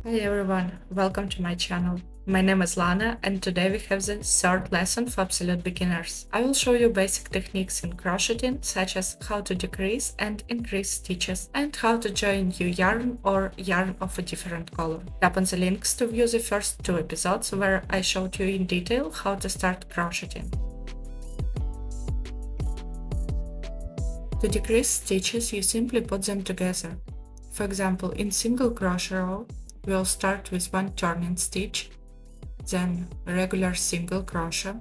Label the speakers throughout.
Speaker 1: Hi everyone, welcome to my channel. My name is Lana and today we have the third lesson for absolute beginners. I will show you basic techniques in crocheting such as how to decrease and increase stitches and how to join new yarn or yarn of a different color. Tap on the links to view the first two episodes where I showed you in detail how to start crocheting. To decrease stitches, you simply put them together. For example, in single crochet row, we'll start with one turning stitch, then regular single crochet,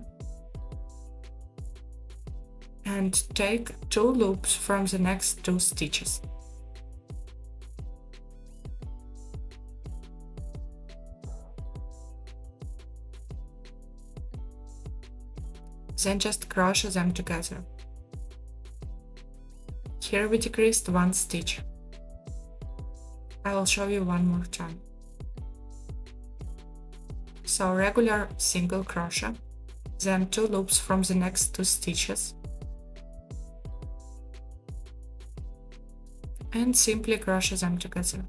Speaker 1: and take 2 loops from the next 2 stitches. Then just crochet them together. Here we decreased 1 stitch. I will show you one more time. So regular single crochet, then 2 loops from the next 2 stitches, and simply crochet them together.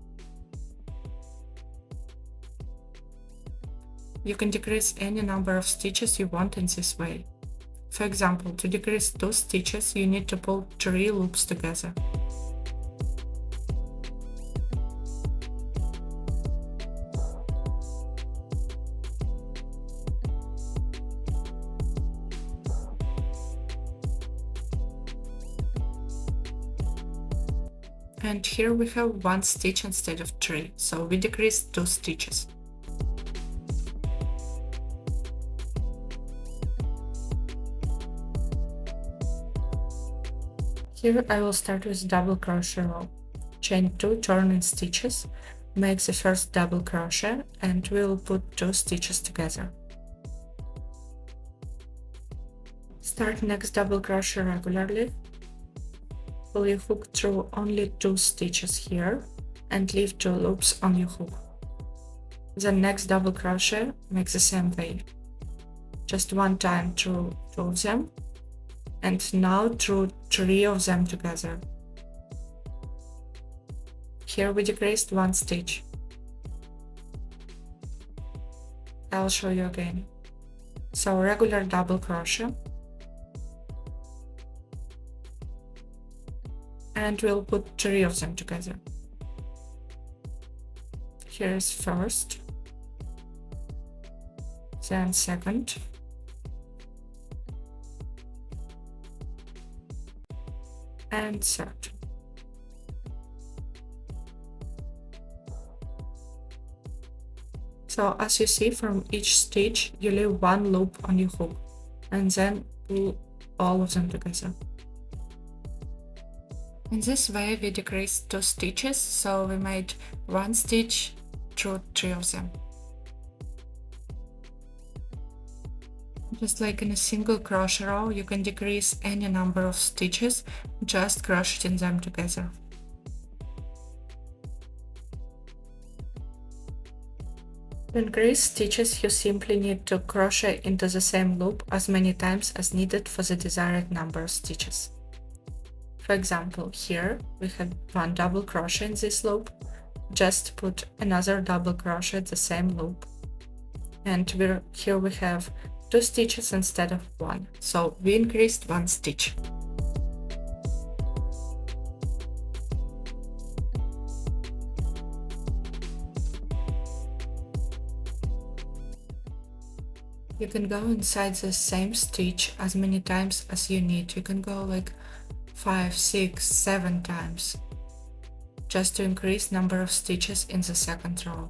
Speaker 1: You can decrease any number of stitches you want in this way. For example, to decrease 2 stitches, you need to pull 3 loops together. And here we have 1 stitch instead of 3, so we decreased 2 stitches. Here I will start with double crochet row. Chain 2 turning stitches, make the first double crochet, and we will put 2 stitches together. Start next double crochet regularly. Pull your hook through only 2 stitches here and leave 2 loops on your hook. Then next double crochet, make the same way. Just one time through 2 of them, and now through 3 of them together. Here we decreased 1 stitch. I'll show you again. So regular double crochet, and we'll put 3 of them together. Here is first, then second, and third. So as you see, from each stitch you leave 1 loop on your hook and then pull all of them together. In this way we decreased 2 stitches, so we made 1 stitch through 3 of them. Just like in a single crochet row, you can decrease any number of stitches, just crocheting them together. To increase stitches, you simply need to crochet into the same loop as many times as needed for the desired number of stitches. For example, here we had 1 double crochet in this loop, just put another double crochet at the same loop. And here we have 2 stitches instead of 1, so we increased 1 stitch. You can go inside the same stitch as many times as you need. You can go like 5, 6, 7 times, just to increase number of stitches in the second row.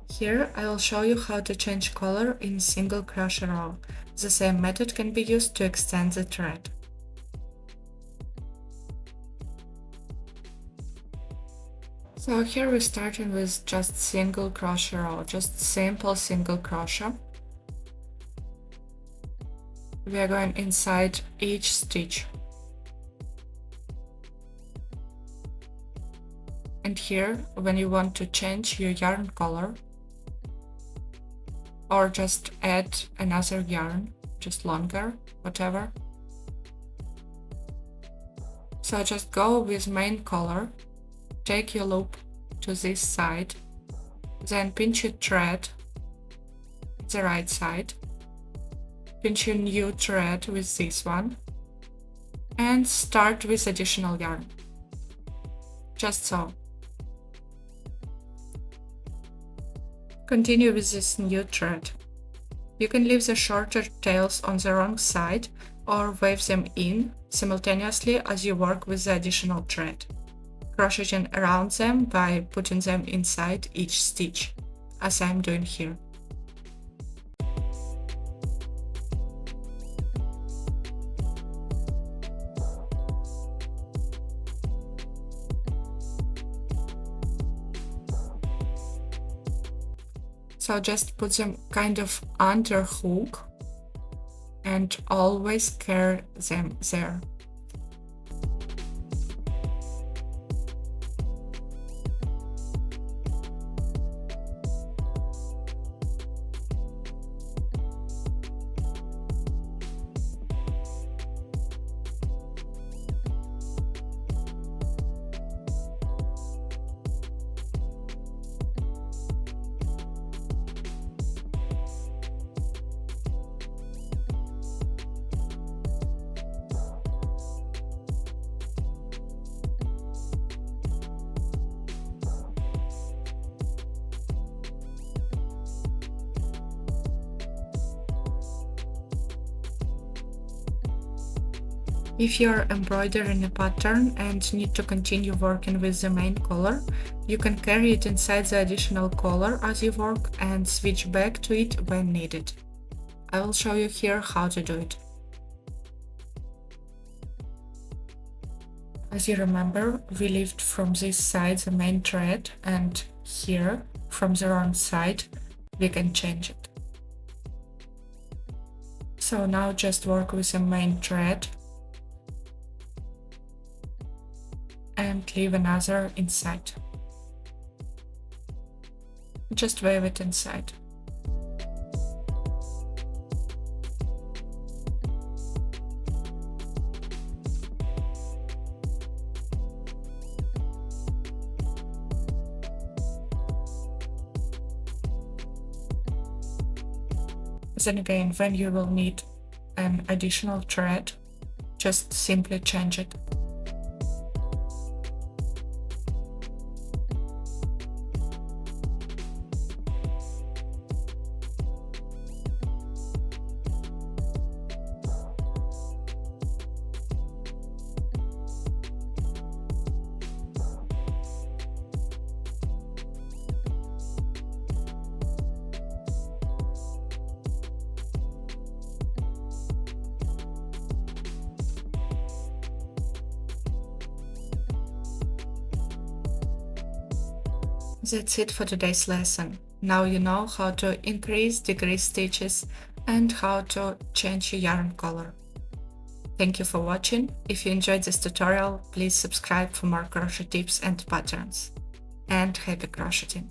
Speaker 1: Here I will show you how to change color in single crochet row. The same method can be used to extend the thread. So here we're starting with just single crochet row, just simple single crochet. We are going inside each stitch. And here, when you want to change your yarn color, or just add another yarn, just longer, whatever. So just go with main color, take your loop to this side, then pinch your thread the right side, pinch your new thread with this one, and start with additional yarn. Just so. Continue with this new thread. You can leave the shorter tails on the wrong side or wave them in simultaneously as you work with the additional thread, crocheting around them by putting them inside each stitch, as I'm doing here. So just put them kind of under hook and always carry them there. If you're embroidering a pattern and need to continue working with the main color, you can carry it inside the additional color as you work and switch back to it when needed. I will show you here how to do it. As you remember, we left from this side the main thread, and here, from the wrong side, we can change it. So now just work with the main thread and leave another inside. Just wave it inside. Then again, when you will need an additional thread, just simply change it. That's it for today's lesson. Now you know how to increase, decrease stitches and how to change your yarn color. Thank you for watching. If you enjoyed this tutorial, please subscribe for more crochet tips and patterns. And happy crocheting!